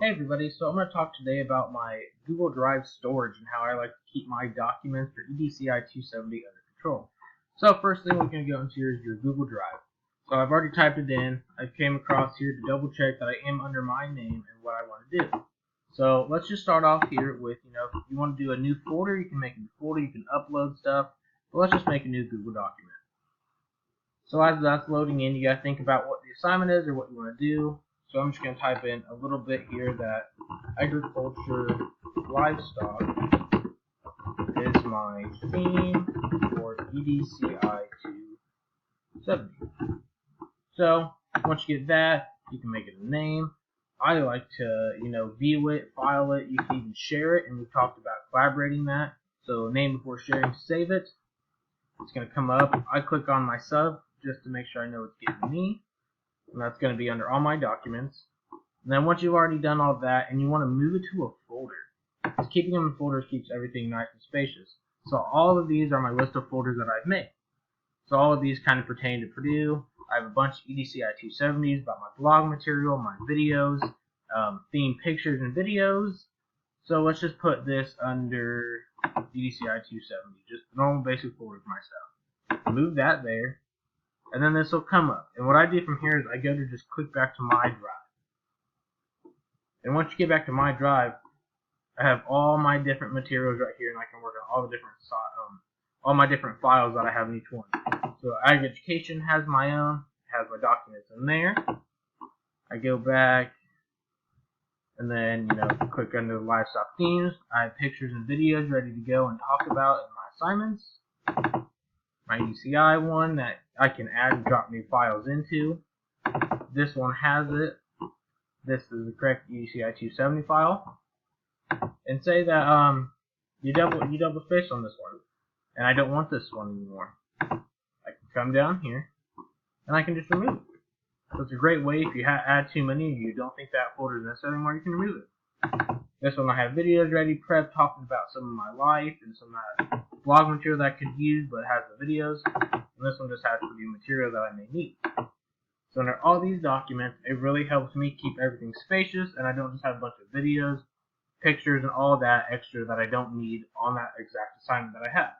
Hey everybody, so I'm going to talk today about my Google Drive storage and how I like to keep my documents for EDCI 270 under control. So first thing we're going to go into here is your Google Drive. So I've already typed it in. I came across here to double check that I am under my name and what I want to do. So let's just start off here with, if you want to do a new folder, you can make a new folder, you can upload stuff, but let's just make a new Google document. So as that's loading in, you got to think about what the assignment is or what you want to do. So I'm just going to type in a little bit here that agriculture livestock is my theme for EDCI 270. So once you get that, you can make it a name. I like to, view it, file it. You can even share it, and we talked about collaborating that. So name before sharing, save it. It's going to come up. I click on my sub just to make sure I know it's getting me. And that's going to be under all my documents. And then once you've already done all that and you want to move it to a folder, because keeping them in folders keeps everything nice and spacious. So all of these are my list of folders that I've made. So all of these kind of pertain to Purdue. I have a bunch of EDCI 270s about my blog material, my videos, themed pictures and videos. So let's just put this under EDCI 270, just normal basic folder for myself. Move that there. And then this will come up. And what I do from here is I go to just click back to my drive. And once you get back to my drive, I have all my different materials right here, and I can work on all the different all my different files that I have in each one. So Ag Education has my own, has my documents in there. I go back, and then click under the livestock themes. I have pictures and videos ready to go and talk about in my assignments. My EDCI one that I can add and drop new files into. This one has it. This is the correct EDCI 270 file. And say that you double space on this one, and I don't want this one anymore. I can come down here, and I can just remove it. So it's a great way if you add too many and you don't think that folder is necessary anymore, you can remove it. This one I have videos ready, prep, talking about some of my life and some of that blog material that I could use, but it has the videos. And this one just has to do material that I may need. So under all these documents, it really helps me keep everything spacious, and I don't just have a bunch of videos, pictures, and all that extra that I don't need on that exact assignment that I have.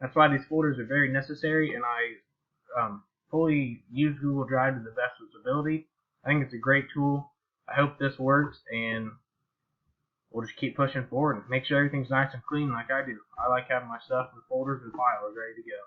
That's why these folders are very necessary, and I fully use Google Drive to the best of its ability. I think it's a great tool. I hope this works, and we'll just keep pushing forward and make sure everything's nice and clean like I do. I like having my stuff in folders and files ready to go.